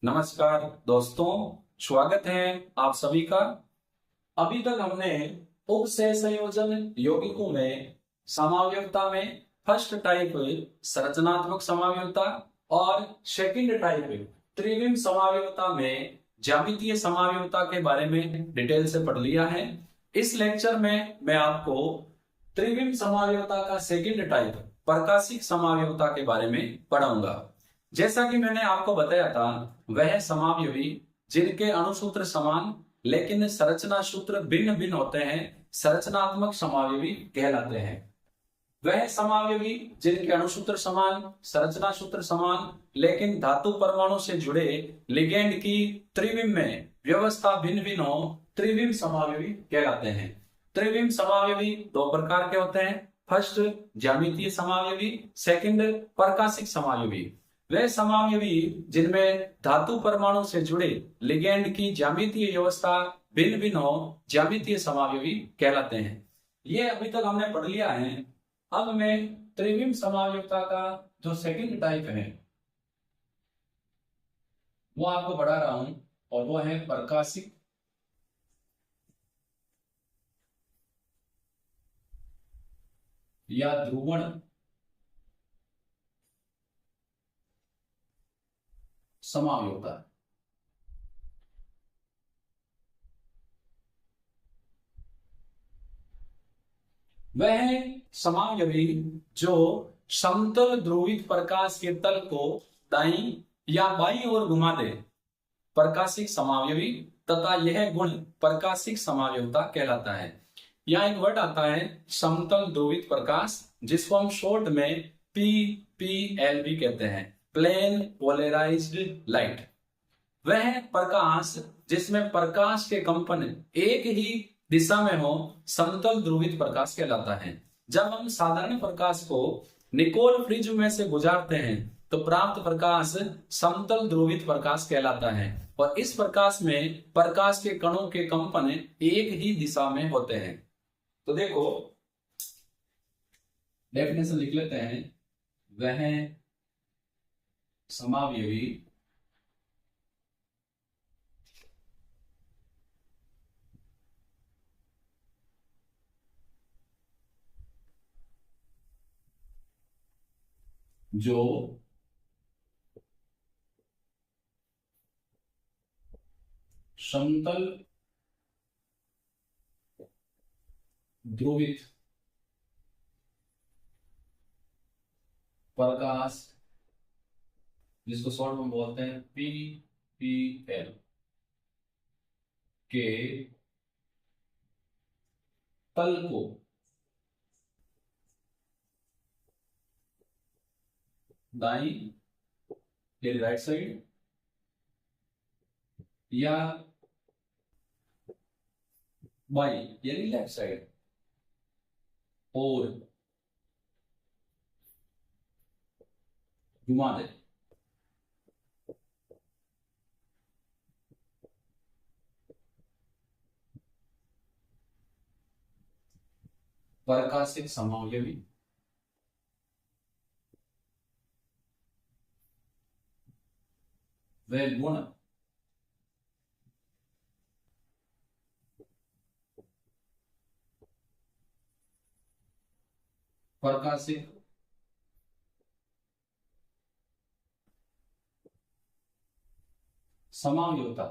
नमस्कार दोस्तों, स्वागत है आप सभी का। अभी तक हमने उपसय संयोजन यौगिकों में समावयवता में फर्स्ट टाइप संरचनात्मक समावयवता और सेकंड टाइप त्रिविम समावयवता में ज्यामितीय समावयवता के बारे में डिटेल से पढ़ लिया है। इस लेक्चर में मैं आपको त्रिविम समावयवता का सेकंड टाइप प्रकाशिक समावयवता के बारे में पढ़ाऊंगा। जैसा कि मैंने आपको बताया था, वह समावयवी जिनके अणुसूत्र समान लेकिन संरचना सूत्र भिन्न भिन्न होते हैं संरचनात्मक समावयवी कहलाते हैं। वह समावयवी जिनके अणुसूत्र समान, संरचना सूत्र समान लेकिन धातु परमाणु से जुड़े लिगेंड की त्रिविम में व्यवस्था भिन्न भिन्न हो, त्रिविम समावयवी कहलाते हैं। त्रिविम समावयवी दो प्रकार के होते हैं। फर्स्ट ज्यामितीय समावयवी, सेकंड प्रकाशिक समावयवी। वे समावयवी जिनमें धातु परमाणु से जुड़े लिगेंड की ज्यामितीय व्यवस्था भिन्न भिन्न हो, ज्यामितीय समावयवी कहलाते हैं। ये अभी तक हमने पढ़ लिया है। अब मैं त्रिविम समावयवता का जो सेकंड टाइप है वो आपको पढ़ा रहा हूं, और वो है प्रकाशिक या ध्रुवण समावयवता। वह समावयवी जो समतल ध्रुवित प्रकाश के तल को दाईं या बाईं ओर घुमा दे, प्रकाशिक समावयवी, तथा यह गुण प्रकाशिक समावयवता कहलाता है। यहाँ एक वर्ड आता है समतल ध्रुवित प्रकाश, जिसको हम शॉर्ट में PPL भी कहते हैं, प्लेन पोलराइज्ड लाइट। वह प्रकाश जिसमें प्रकाश के कंपन एक ही दिशा में हो, समतल ध्रुवित प्रकाश कहलाता है। जब हम साधारण प्रकाश को निकोल प्रिज्म में से गुजारते हैं तो प्राप्त प्रकाश समतल ध्रुवित प्रकाश कहलाता है, और इस प्रकाश में प्रकाश के कणों के कंपन एक ही दिशा में होते हैं। तो देखो डेफिनेशन लिख लेते हैं। वह समावयवी जो समतल ध्रुवित प्रकाश, जिसको शॉर्ट में बोलते हैं PPL, के तल को दाईं यानी राइट साइड या बाईं यानी लेफ्ट साइड और घुमा दे। प्रकाशिक समावयवी वे गुण प्रकाशिक समावयवता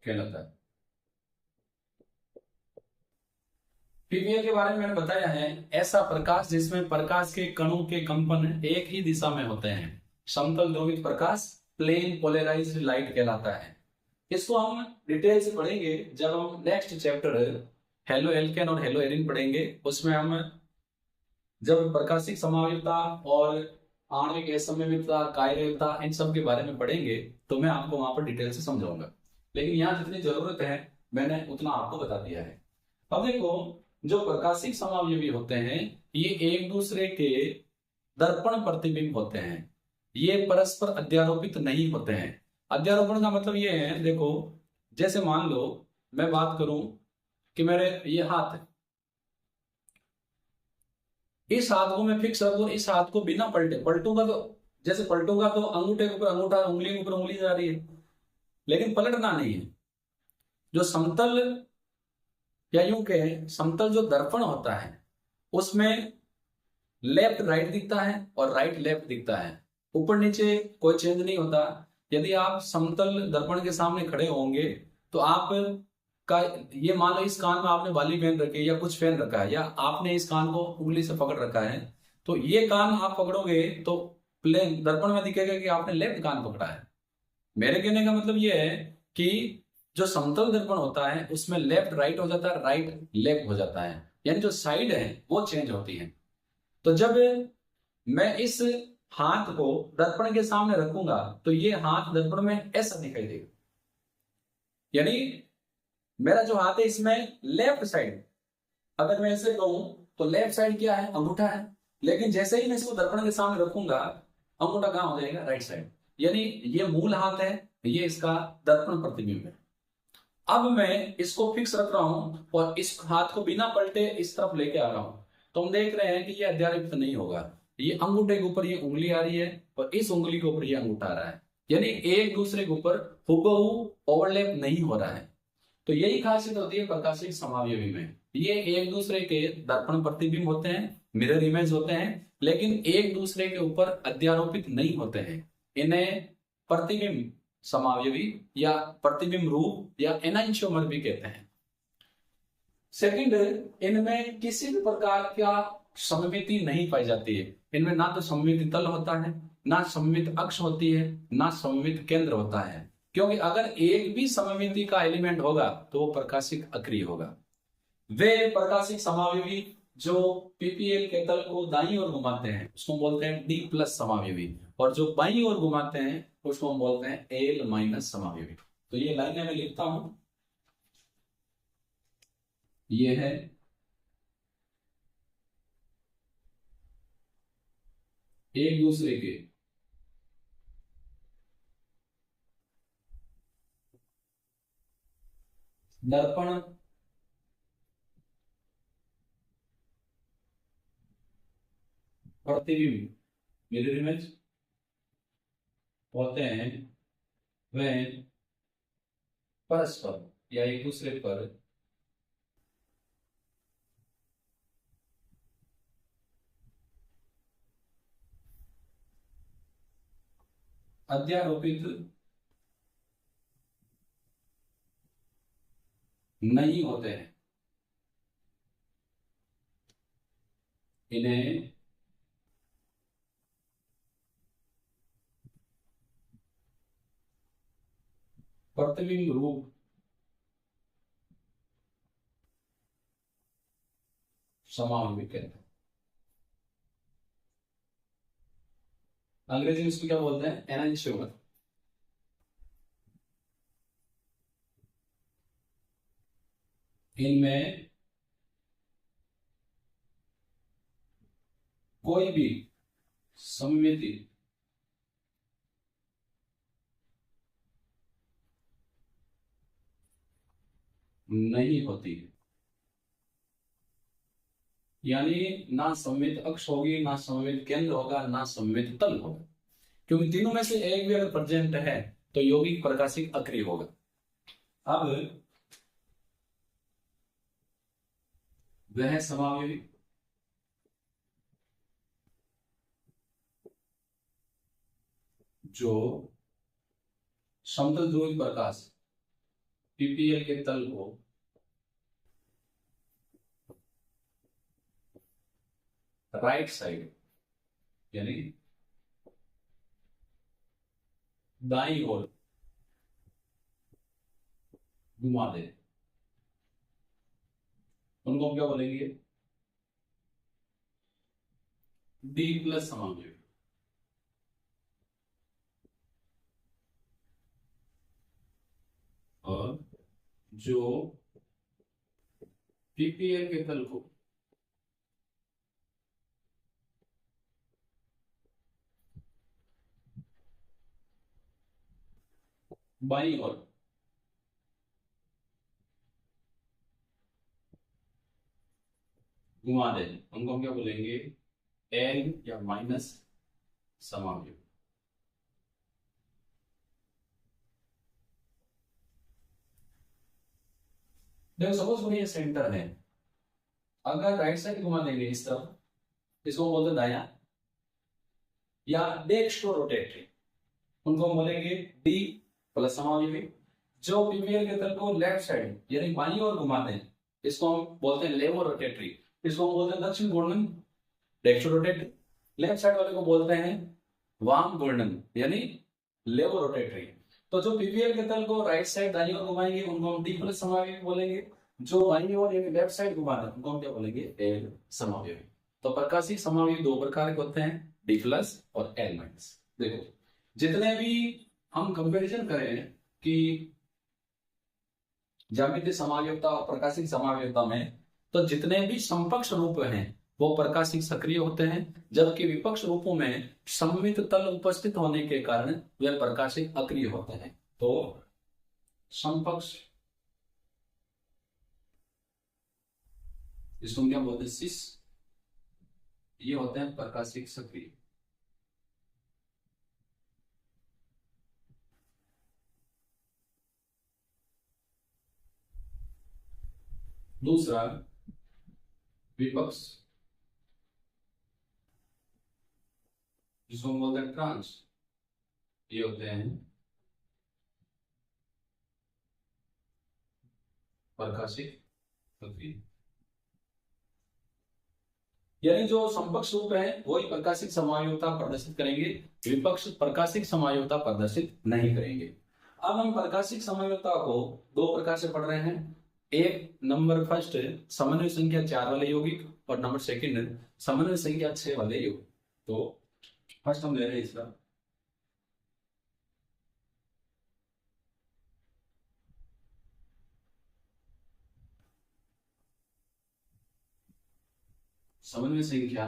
कहलाता है। PPL के बारे में मैंने बताया है, ऐसा प्रकाश जिसमें प्रकाश के कणों के कंपन एक ही दिशा में होते हैं, समतल ध्रुवित प्रकाश, प्लेन पोलराइज्ड लाइट कहलाता है। इसको हम डिटेल से पढ़ेंगे जब हम नेक्स्ट चैप्टर हेलो एल्केन और हेलो एरिन पढ़ेंगे। उसमें हम जब प्रकाशिक समावयवता और आणविक असममितता, कायरता, इन सब के बारे में पढ़ेंगे तो मैं आपको वहां पर डिटेल से समझाऊंगा। लेकिन यहाँ जितनी जरूरत है मैंने उतना आपको बता दिया है। अब देखो, जो प्रकाशिक समावयवी होते हैं ये एक दूसरे के दर्पण प्रतिबिंब होते हैं। ये परस्पर अध्यारोपित नहीं होते हैं। अध्यारोपण का मतलब ये है, देखो जैसे मान लो मैं बात करूं कि मेरे ये हाथ है, इस हाथ को मैं फिक्स रखूं, इस हाथ को बिना पलटूंगा तो जैसे पलटूंगा तो अंगूठे के ऊपर अंगूठा, उंगली के ऊपर उंगली जा रही है, लेकिन पलटना नहीं है। जो समतल, या यूं कहें समतल जो दर्पण होता है उसमें लेफ्ट राइट दिखता है और राइट लेफ्ट दिखता है, ऊपर नीचे कोई चेंज नहीं होता। यदि आप समतल दर्पण के सामने खड़े होंगे तो आप का, ये मान लो इस कान में आपने बाली पहन रखी है या कुछ पहन रखा है, या आपने इस कान को उंगली से पकड़ रखा है, तो ये कान आप पकड़ोगे तो प्लेन दर्पण में दिखेगा कि आपने लेफ्ट कान पकड़ा है। मेरे कहने का मतलब ये है कि जो समतल दर्पण होता है उसमें लेफ्ट राइट हो जाता है, राइट लेफ्ट हो जाता है, यानी जो साइड है वो चेंज होती है। तो जब मैं इस हाथ को दर्पण के सामने रखूंगा तो ये हाथ दर्पण में ऐसा दिखाई देगा, यानी मेरा जो हाथ है इसमें लेफ्ट साइड, अगर मैं ऐसे कहूं तो लेफ्ट साइड क्या है, अंगूठा है। लेकिन जैसे ही मैं इसको दर्पण के सामने रखूंगा अंगूठा कहां हो जाएगा, राइट साइड, यानी ये मूल हाथ है, ये इसका दर्पण प्रतिबिंब है। अब मैं इसको फिक्स रख रहा हूं और इस हाथ को बिना पलटे इस तरफ लेके आ रहा हूं, तो हम देख रहे हैं कि ये अध्यारोपित नहीं होगा। ये अंगूठे के ऊपर ये उंगली आ रही है और इस उंगली के ऊपर ये अंगूठा आ रहा है, यानी एक दूसरे के ऊपर हुबहू ओवरलैप नहीं हो रहा है। तो यही खासियत होती है प्रकाशिक समावयवी में, ये एक दूसरे के दर्पण प्रतिबिंब होते हैं, मिरर इमेज होते हैं, लेकिन एक दूसरे के ऊपर अध्यारोपित नहीं होते हैं। इन्हें प्रतिबिंब समावयवी या प्रतिबिंब रूप या एनांशियोमर भी कहते हैं। सेकंड, इनमें किसी भी प्रकार का सममिति नहीं पाई जाती है। इनमें ना तो सममित तल होता है, ना सममित अक्ष होती है, ना सममित केंद्र होता है, क्योंकि अगर एक भी सममिति का एलिमेंट होगा तो वो प्रकाशिक अक्रिय होगा। वे प्रकाशिक समावयवी जो पीपीएल के तल को दाईं ओर घुमाते हैं उसको बोलते हैं डी प्लस समावयवी, और जो बाईं ओर घुमाते हैं उसको हम बोलते हैं एल माइनस समावयवी। तो ये लाइनें मैं लिखता हूं, ये है एक दूसरे के दर्पण प्रतिबिंब मिरर इमेज होते हैं, वे परस्पर या एक दूसरे पर अध्यारोपित नहीं होते हैं। इन्हें प्रतिबिंब रूप समावयवी कहते हैं। अंग्रेजी में इसको क्या बोलते हैं, एनांशियोमर। इनमें कोई भी सममिति नहीं होती, यानी ना सममित अक्ष होगी, ना सममित केंद्र होगा, ना सममित तल होगा, क्योंकि तीनों में से एक भी अगर प्रेजेंट है तो यौगिक प्रकाशिक अक्रिय होगा। अब वह समावयवी जो समतल ध्रुवित प्रकाश पीपीएल के तल को राइट साइड यानी दाईं ओर घुमा दे, उनको हम क्या बोलेंगे, डी प्लस समावयवी। और जो पीपीएल के तल को बाईं ओर घुमा दे, उनको हम क्या बोलेंगे, एल या माइनस समावयवी। देखो सपोज करो ये सेंटर है, अगर राइट साइड घुमा देंगे इस तरफ, इसको बोलते हैं दायां या डेक्स्ट्रो रोटेटरी, उनको हम बोलेंगे डी प्लस समायोगी। जो पीवीएल के तल को लेफ्ट साइड यानी बाईं ओर घुमाते हैं, इसको हम बोलते हैं लेवो रोटेटरी, इसको हम बोलते हैं दक्षिण घूर्णन डेक्स्ट्रो रोटेटरी। लेफ्ट साइड वाले को बोलते हैं वाम घूर्णन यानी लेवो रोटेटरी। तो जो पीवीएल के तल को राइट साइड दाईं ओर घुमाएंगे उनको हम डी प्लस समायोगी बोलेंगे, जो बाईं ओर यानी लेफ्ट साइड घुमाते हैं उनको हम क्या बोलेंगे, एल समायोगी। तो प्रकाशिक समायोगी दो प्रकार के होते हैं, डी प्लस और एल माइनस। देखो जितने भी हम कंपैरिजन करें कि ज्यामितीय समायोगिता और प्रकाशिक समायोगिता में, तो जितने भी समकक्ष रूप हैं वो प्रकाशिक सक्रिय होते हैं, जबकि विपक्ष रूपों में सममित तल उपस्थित होने के कारण वे प्रकाशिक अक्रिय होते हैं। तो समकक्ष, इसको क्या बोलते हैं, सिस, ये होते हैं प्रकाशिक सक्रिय। दूसरा विपक्ष, जिसको हम बोलते हैं ट्रांस, ये होते हैं प्रकाशिक सक्रिय। यानी जो समकक्ष रूप है वही प्रकाशिक समायोगिता प्रदर्शित करेंगे, विपक्ष प्रकाशिक समायोगिता प्रदर्शित नहीं करेंगे। अब हम प्रकाशिक समायोगिता को दो प्रकार से पढ़ रहे हैं, एक नंबर फर्स्ट समन्वय संख्या 4 वाले यौगिक और नंबर सेकंड समन्वय संख्या 6 वाले यौगिक। तो फर्स्ट हम ले रहे हैं इसका समन्वय संख्या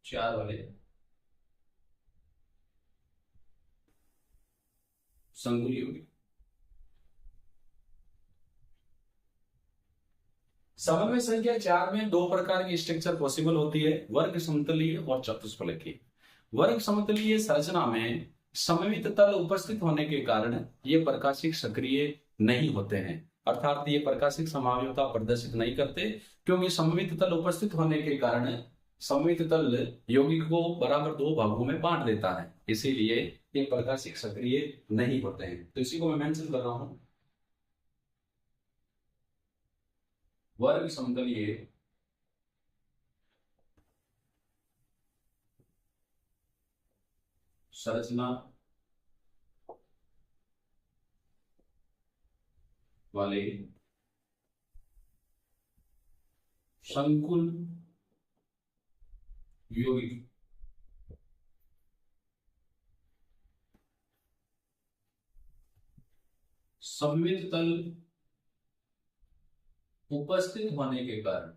4 वाले संकुल यौगिक। समन्वय संख्या 4 में दो प्रकार की स्ट्रक्चर पॉसिबल होती है, वर्ग समतलीय और चतुष्फलकीय। वर्ग समतलीय संरचना में सममित तल उपस्थित होने के कारण ये प्रकाशिक सक्रिय नहीं होते हैं, अर्थात ये प्रकाशिक समायोगिता प्रदर्शित नहीं करते, क्योंकि सममित तल उपस्थित होने के कारण सममित तल यौगिक को बराबर दो भागों में बांट देता है, इसीलिए ये प्रकाशिक सक्रिय नहीं होते हैं। तो इसी को मैं मेंशन कर रहा हूं, वर्ग समतलीय संरचना वाले संकुल यौगिक सममित तल उपस्थित होने के कारण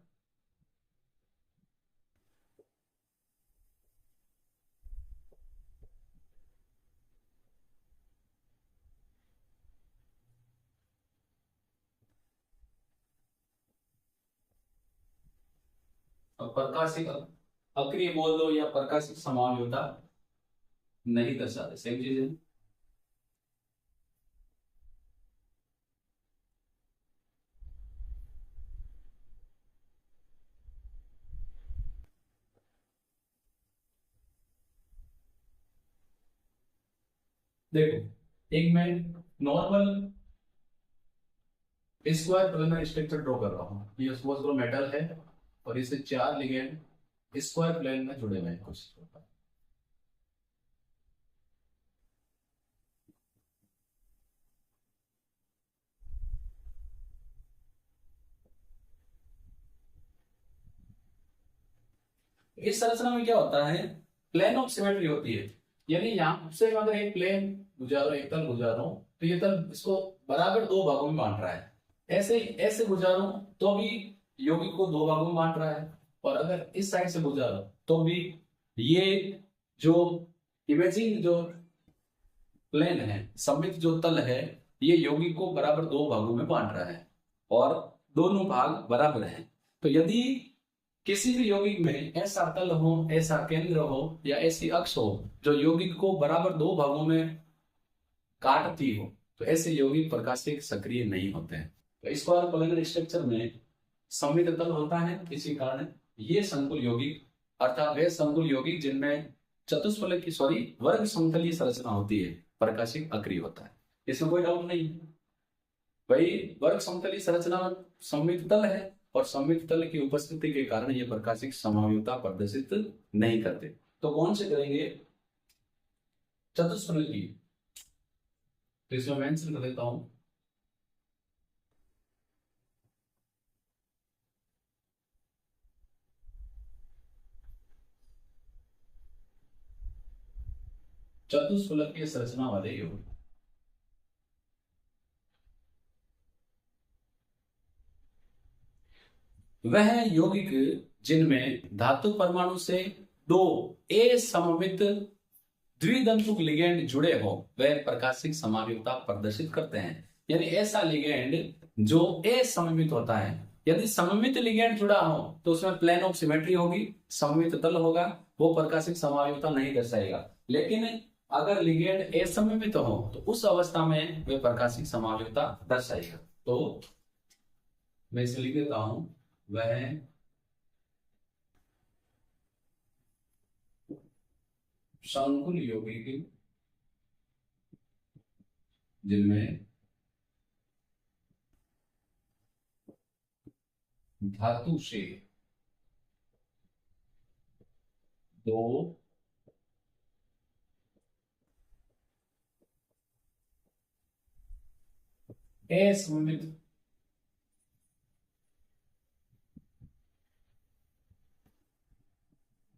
प्रकाशिक अक्रिय बोल दो या प्रकाशिक समायोगिता नहीं दर्शाते, सेम चीज है। देखो एक मैं normal square planar structure draw कर रहा हूँ, ये सपोज करो मेटल है और इसे 4 लिगेंड स्क्वायर प्लेन में जुड़े हुए हैं कुछ। इस संरचना में क्या होता है, प्लेन ऑफ सिमेट्री होती है, यानी यहां से अगर एक प्लेन गुजारो, एक तल गुजारो तो ये तल इसको बराबर दो भागों में बांट रहा है, ऐसे गुजारो तो भी यौगिक को दो भागों में बांट रहा है, और अगर इस साइड से गुजारो तो भी ये जो इमेजिंग जो प्लेन है, सममित जो तल है, ये यौगिक को बराबर दो भागों में बांट रहा है और दोनों भाग बराबर हैं। तो यदि किसी भी यौगिक में ऐसा तल हो, ऐसा केंद्र हो या ऐसी अक्ष हो जो यौगिक को बराबर दो भागों में काटती हो, तो ऐसे यौगिक प्रकाशिक सक्रिय नहीं होते हैं। तो स्क्वायर कोलिनर स्ट्रक्चर में सममित तल होता है, इसी कारण ये संकुल यौगिक अर्थात वे संकुल यौगिक जिनमें चतुष्फलक की वर्ग समतलीय संरचना होती है, प्रकाशिक अक्रिय होता है। इसमें कोई डाउट नहीं है भाई, वर्ग समतलीय संरचना में सममित तल है और सममित तल की उपस्थिति के कारण ये प्रकाशिक समावयवता प्रदर्शित नहीं करते। तो कौन से करेंगे? चतुष्फलक की। तो इसमें मेंशन कर देता हूं, चतुष्फलक की संरचना वाले यौगिक। वह यौगिक जिनमें धातु परमाणु से दो असममित द्विदंतुक लिगेंड जुड़े हो वह प्रकाशिक समावयवता प्रदर्शित करते हैं। यानी ऐसा लिगेंड जो असममित होता है, यदि सममित लिगेंड जुड़ा हो तो उसमें प्लेन ऑफ सिमेट्री होगी, सममित तल होगा, वो प्रकाशिक समावयवता नहीं दर्शाएगा। लेकिन अगर लिगेंड असममित हो तो उस अवस्था में वह प्रकाशिक समावयवता दर्शाएगा। तो मैं इसे लिख देता हूं, वह संकुल यौगिक जिनमें धातु से दो असममित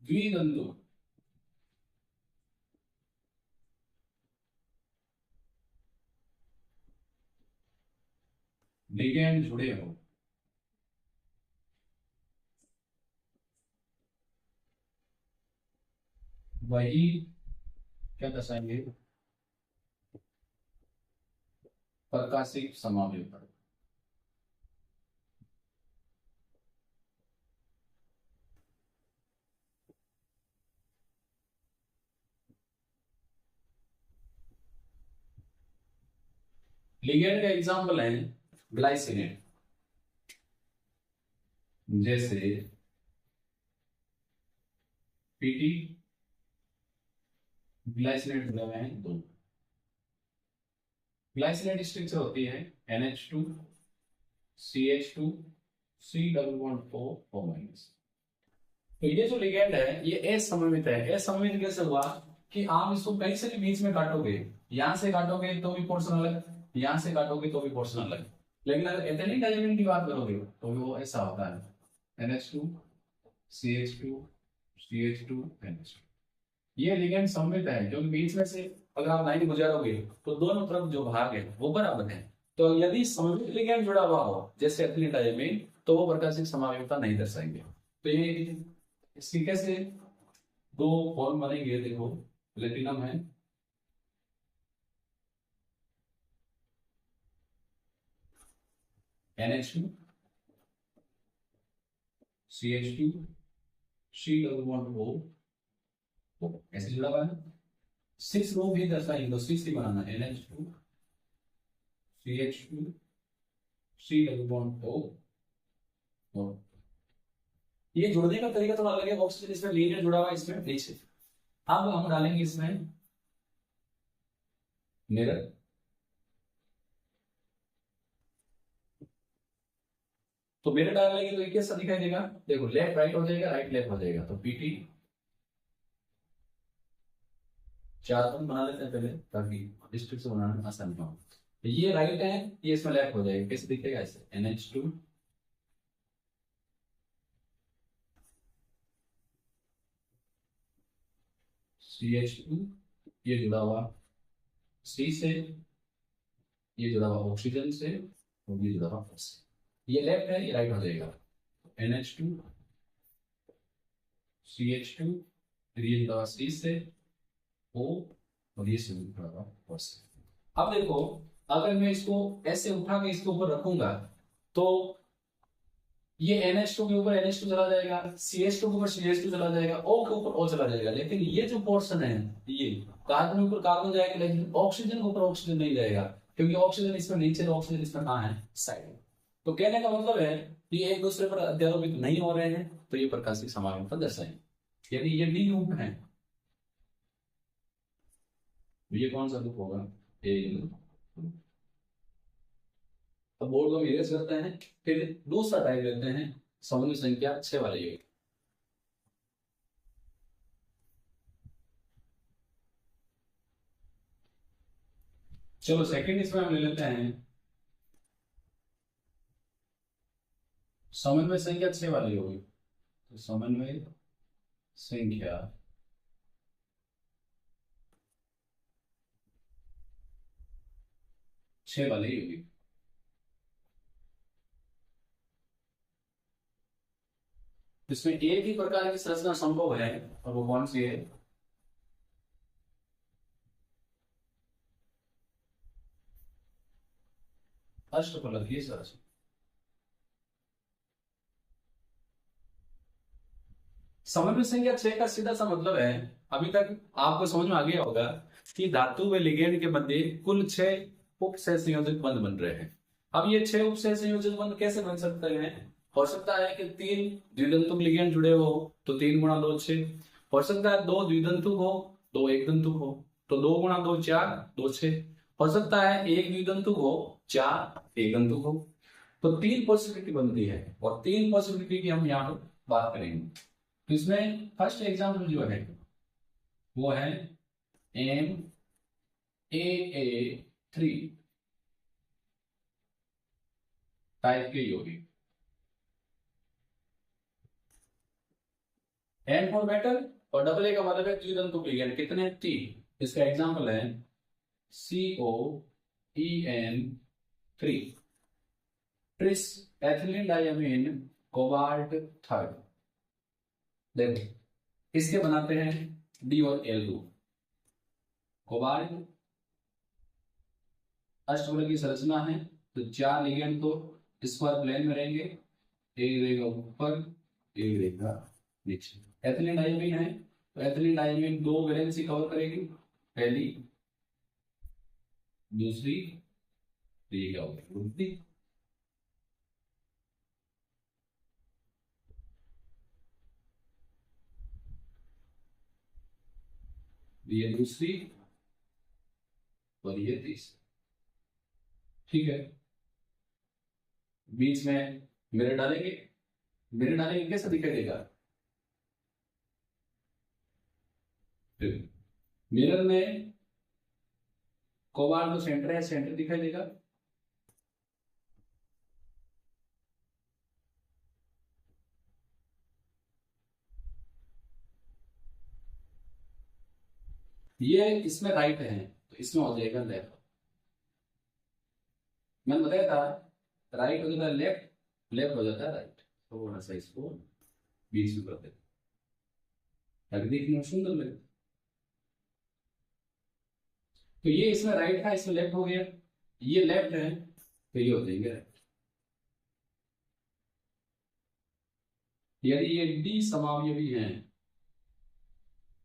द्विदंतुक लिगेंड जुड़े हो वही क्या दर्शाएंगे? प्रकाशिक समावयवता। लिगेंड का एग्जाम्पल है ग्लाइसिनेट, जैसे पीटी ग्लाइसिनेट जुड़े हुए हैं दो। ग्लाइसिनेट स्ट्रक्चर होती है NH2 CH2 C++O-। तो ये जो लिगेंड है ये असममित है। असममित कैसे हुआ कि आप इसको कहीं से भी बीच में काटोगे, यहां से काटोगे तो भी पोर्शन अलग, यहां से काटोगे तो भी पोर्शन अलग। लेकिन अगर एथिलीन डायमीन की बात करोगे तो वो ऐसा होता है NH2 CH2 CH2 NH2। ये लिगेंड सममित है क्योंकि बीच में से अगर आप लाइन गुजारोगे तो दोनों तरफ जो भाग है वो बराबर है। तो यदि सममित लिगेंड जुड़ा हुआ हो जैसे एथिलीन डायमीन तो वो प्रकाशिक समावयवता नहीं दर्शाएंगे। तो ये इसकी कैसे दो फॉर्म बनेंगे? देखो, प्लेटिनम है NH2 CH2 C++O ऐसे जुड़ा हुआ है। 6 रो भी दर्शाएंगे तो 6 ही बनाना है NH2 CH2 C++O। ये जुड़ने का तरीका थोड़ा अलग है, ऑक्सीजन इसमें लीनियर जुड़ा हुआ है, इसमें नीचे। अब हम डालेंगे इसमें मिरर, तो मिरर डालेंगे तो ये कैसा दिखाई देगा? देखो, लेफ्ट राइट हो जाएगा, राइट लेफ्ट हो जाएगा। तो पीटी 4 बंद बना लेते हैं पहले ताकि डिस्ट्रिक्ट से बनाने में आसानी हो। ये राइट है, ये इसमें लेफ्ट हो जाएगा। कैसे दिखेगा? ऐसे NH2 CH2 ये जुड़ा हुआ C से, ये जुड़ा हुआ ऑक्सीजन से और ये जुड़ा हुआ O से। ये लेफ्ट है, ये राइट हो जाएगा। NH2 CH2 ये जुड़ा हुआ C से O और ये से जुड़ा हुआ O से। अब देखो, अगर मैं इसको ऐसे उठा के इसके ऊपर रखूंगा तो ये NH2 के ऊपर NH2 चला जाएगा, CH2 के ऊपर CH2 चला जाएगा, O के ऊपर O चला जाएगा। लेकिन ये जो पोर्शन है ये कार्बन के ऊपर कार्बन जाएगा, लेकिन ऑक्सीजन के ऊपर ऑक्सीजन नहीं जाएगा क्योंकि ऑक्सीजन इसमें नीचे, ऑक्सीजन इसमें कहाँ है? साइड में। तो कहने का मतलब है कि एक दूसरे पर अध्यारोपित नहीं हो रहे हैं, तो ये प्रकाशिक समागम का दर्शाएं। यदि ये डी ग्रुप है, ये कौन सा ग्रुप होगा? ए ग्रुप। तो बोर्ड को हम इरेज करते हैं। फिर दूसरा टाइप लेते हैं, समन्वय संख्या 6 वाले योग। चलो सेकंड इसमें हम ले लेते हैं समन्वय संख्या 6 वाली होगी। तो समन्वय संख्या 6 वाली होगी। इसमें एक ही प्रकार की संरचना संभव है, और वो कौन सी है? अष्टफलकीय संरचना। समन्वय संख्या 6 का सीधा सा मतलब है, अभी तक आपको समझ में आ गया होगा कि धातु व लिगेंड के मध्य कुल 6 उपसह संयोजक बंध बन रहे हैं। अब ये 6 उपसह संयोजक बंध कैसे बन सकते हैं? हो सकता है कि 3 द्विदंतुक लिगेंड जुड़े हो, तो 3 गुणा 2 6। हो सकता है 2 द्विदंतुक हो, 2 एक दंतुक हो, तो 2 गुणा 2 4, 2 6। हो सकता है 1 द्विदंतुक हो, 4 एक दंतुक हो। तो 3 पॉसिबिलिटी बनती है, और 3 पॉसिबिलिटी की हम यहाँ पर बात करेंगे। तो इसमें फर्स्ट एग्जाम्पल जो है वो है MAA3 टाइप के यौगिक। एन फॉर मेटल और डबल ए का मतलब है द्विदंतुक लिगेंड। कितने? 3। इसका एग्जाम्पल है COEN3, tris ethylene diamine cobalt third. देखो इसके बनाते हैं डी और एल ग्रुप। कोबाल्ट अष्टफलक की संरचना है, तो 4 लिगेंड तो स्क्वायर प्लेन में रहेंगे, एक रहेगा ऊपर, एक रहेगा नीचे। एथिलीन डायमीन है, तो एथिलीन डायमीन 2 वैलेंसी कवर करेगी, पहली दूसरी, तो ये क्या होगा? Group D. ये दूसरी और ये तीसरी। ठीक है, बीच में मिरर डालेंगे। मिरर डालेंगे कैसा दिखाई देगा? मिरर में कोबाल्ट जो सेंटर है, सेंटर दिखाई देगा। ये इसमें राइट है, तो इसमें हो जाएगा लेफ्ट। मैंने बताया था राइट हो जाता है लेफ्ट, लेफ्ट हो जाता है राइट। थोड़ा सा इसको बीच में कर देते, ताकि देखने में सुंदर लगे। तो ये इसमें राइट था, इसमें लेफ्ट हो गया। ये लेफ्ट है, तो ये हो जाएंगे राइट। यदि ये डी समावयवी है,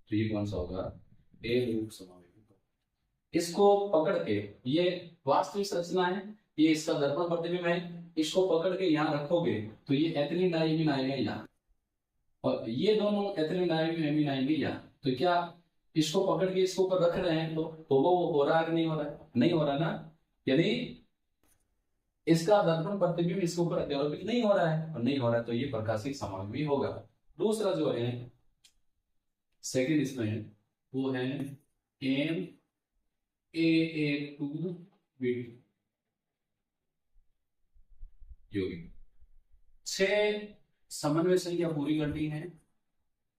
तो ये कौन सा होगा? ए रूप समावयवी। इसको पकड़ के, ये वास्तविक संरचना है, ये इसका दर्पण प्रतिबिंब है, इसको पकड़ के यहाँ रखोगे तो ये एथिलीन डाइमीन आएगा यहाँ, और ये दोनों एथिलीन डाइमीन आएंगे यहाँ। तो क्या इसको पकड़ के इसको ऊपर रख रहे हैं, तो वो हो रहा है कि नहीं हो रहा है? नहीं हो रहा ना। यदि इसका दर्पण प्रतिबिंब इसके ऊपर अध्यारोपित नहीं हो रहा है, और नहीं हो रहा है, तो ये प्रकाशिक समागमी होगा। दूसरा जो है सेकंड इसमें है, वो है MAA2 यौगिक। 6 समन्वय संख्या पूरी करनी है।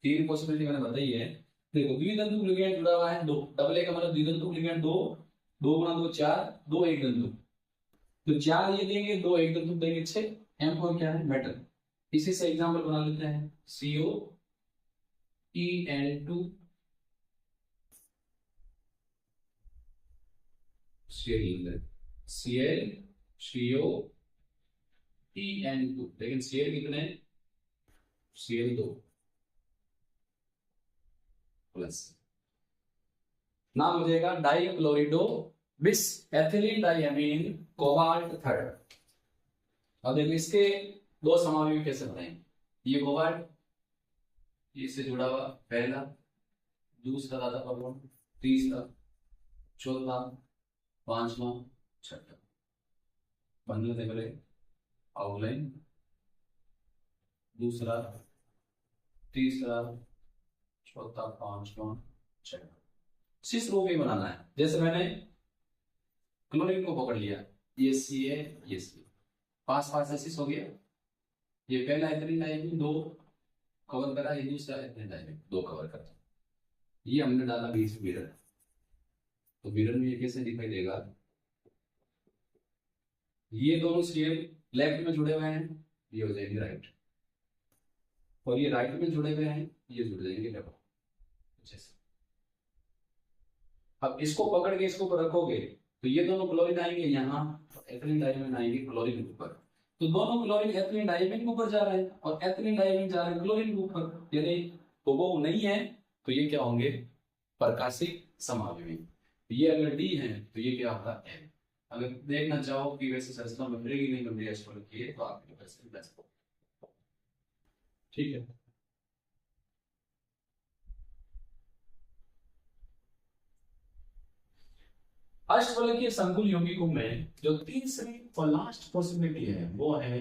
3 पॉसिबिलिटी मैंने बताई है। देखो द्विदंतुक लिगेंड जुड़ा हुआ है, 2 डबल ए का मतलब द्विदंतुक लिगेंड 2, 2 गुणा 2 4, 2 एक दंतुक, तो 4 ये देंगे, 2 एक दंतुक देंगे 6। एम को क्या है? मेटल। इसी से एग्जांपल बना लेते हैं COEN2 ClClCOEN2, लेकिन Cl कितने? Cl2 प्लस, नाम हो जाएगा डाइक्लोरिडो बिस एथिलीन डाइमीन कोबाल्ट थर्ड। अब देखो इसके दो समावयव कैसे बनाएंगे। ये कोबाल्ट, इससे जुड़ा हुआ पहला, दूसरा दाता परमाणु, तीसरा, चौथा, पांचवा, छठा। बंधन देख रहे आउटलाइन, दूसरा, तीसरा, चौथा, पांचवा, छठा। सिस रूप में बनाना है। जैसे मैंने क्लोरीन को पकड़ लिया, ये सी है, ये सी, पास पास सिस हो गया। ये पहला एथिलीन डाइमीन 2 कवर करा, ये दूसरा एथिलीन डाइमीन 2 कवर करा। ये हमने डाला बीच मिरर, तो मिरर में ये कैसे दिखाई देगा, ये दोनों शेप लेफ्ट में जुड़े हुए हैं, ये हो जाएंगे राइट, और ये राइट में जुड़े हुए हैं, ये जुड़ जाएंगे लेफ्ट। जैसे अब इसको पकड़ के इसको रखोगे तो ये दोनों क्लोरीन आएंगे यहाँ, एथिलीन डाइमीन आएंगे क्लोरीन के ऊपर। तो दोनों क्लोरीन एथिलीन डाइमीन के ऊपर जा रहे हैं और एथिलीन डाइमीन जा रहे हैं क्लोरीन के ऊपर, यानी वो नहीं है तो ये क्या होंगे, प्रकाशिक समावयवी। ये अगर डी है तो ये क्या होता है। अगर देखना चाहो कि वैसे संरचना बन रही नहीं बन रही है तो आप वैसे बस, ठीक है। अष्टफलकीय संकुल यौगिकों में जो तीसरी और लास्ट पॉसिबिलिटी है वो है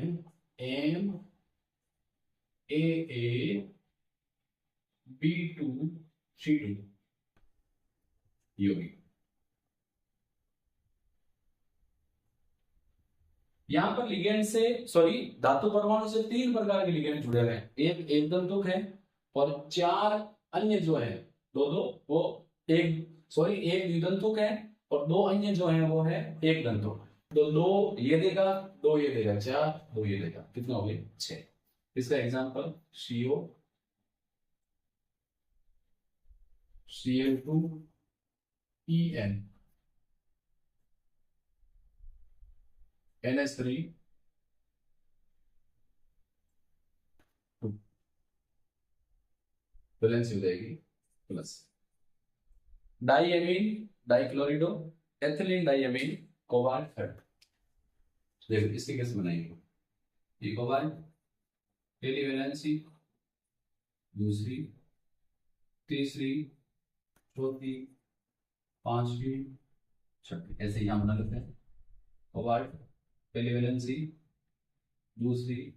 एम ए B2C2 यौगिक। यहां पर लिगेंड से धातु परमाणु से 3 प्रकार के लिगेंड जुड़े हुए हैं। एक दंतुक है और 4 अन्य जो है वो एक द्विदंतुक है और 2 अन्य जो है वो है एक दंतुक। तो 2 ये देगा, 2 ये देगा, 4, 2 ये देगा, कितना हो गया 6। इसका example CO, Cl2, En, NH3, balance हो जाएगी plus. Diamine डाइक्लोरिडो, ethylene diamine cobalt third. देखो इसके कैसे बनाएंगे, ये कोबाल्ट पहली वैलेंसी, दूसरी, तीसरी, चौथी, पांचवी, छठी, ऐसे यहां बना लेते हैं। कोबाल्ट पहली वैलेंसी, दूसरी,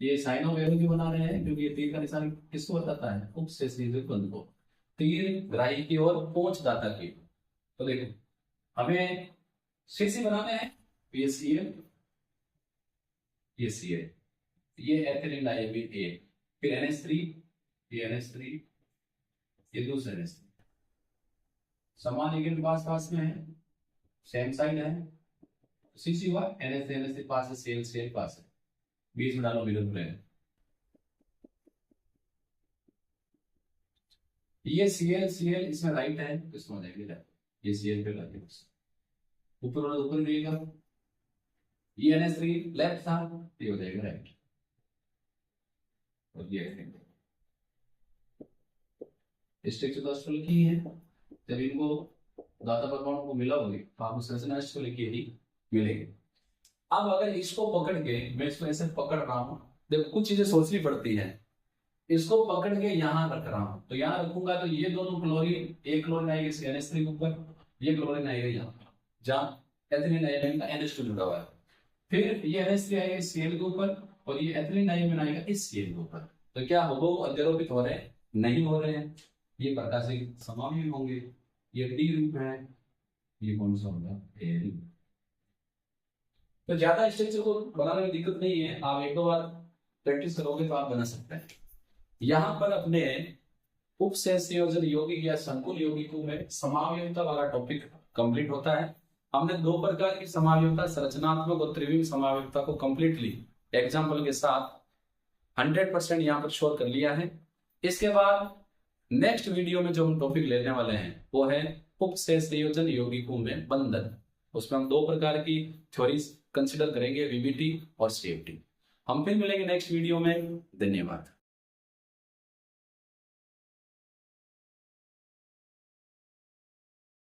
ये साइनो वेरो क्यों बना रहे हैं क्योंकि ये तीर का निशान किसको बताता है, उपसेचनित बंध को, तीर ग्राही की और पोंछ दाता की। तो देखो हमें सीसी बनाने हैं, ये Cl, ये Cl, ये एथिलीन डाइएमीन A, फिर NH3, ये NH3, ये दूसरा NH3, समान लिगेंड पास में है, सेम साइड है, सीसी हुआ, NH3 पास है, Cl पास है, बीच में डालो मिलर प्लेन। ये Cl इसमें राइट है तो इसमें जाएंगे लेफ्ट, ये Cl पे लगे ऊपर वाला ऊपर रहेगा, ये NH3 लेफ्ट था, ये हो जाएगा राइट, और ये स्ट्रक्चर तो अष्टफल की है। जब इनको दाता परमाणु को मिला होगी तो आपको संरचना अष्टफल की ही मिलेगी। अब अगर इसको पकड़ के मैं इसको ऐसे पकड़ रहा हूं, देखो कुछ चीजें सोचनी पड़ती है। इसको पकड़ के यहां रख रहा हूं तो यहां रखूंगा तो ये दोनों क्लोरीन, एक क्लोरीन आएगी इसके NH3 के ऊपर, ये क्लोरीन आएगा यहाँ जहां एथिलीन डाइएमीन का NH2 जुड़ा हुआ है, फिर ये NH3 आएगा इस Cl के ऊपर और ये एथिलीन डाइएमीन आएगा इस Cl के ऊपर। तो क्या वो अध्यारोपित हो रहे हैं, नहीं हो रहे हैं, ये प्रकाशिक समावयव होंगे। ये डी रूप है, ये कौन सा होगा, ए रूप। तो ज्यादा स्ट्रक्चर को बनाने में दिक्कत नहीं है, आप एक दो बार प्रैक्टिस करोगे तो आप बना सकते हैं। यहाँ पर अपने उपसंयोजन यौगिक या संकुल यौगिकों में समावयवता वाला टॉपिक कंप्लीट होता है। हमने 2 प्रकार की समावयवता, संरचनात्मक और त्रिविम समावयवता को कंप्लीटली एग्जाम्पल के साथ 100% यहाँ पर शोर कर लिया है। इसके बाद नेक्स्ट वीडियो में जो हम टॉपिक लेने वाले हैं वो है उपसंयोजन यौगिकों में बंधन। उसमें हम 2 प्रकार की थ्योरीज कंसिडर करेंगे, वीबीटी और सीएफटी। हम फिर मिलेंगे नेक्स्ट वीडियो में। धन्यवाद।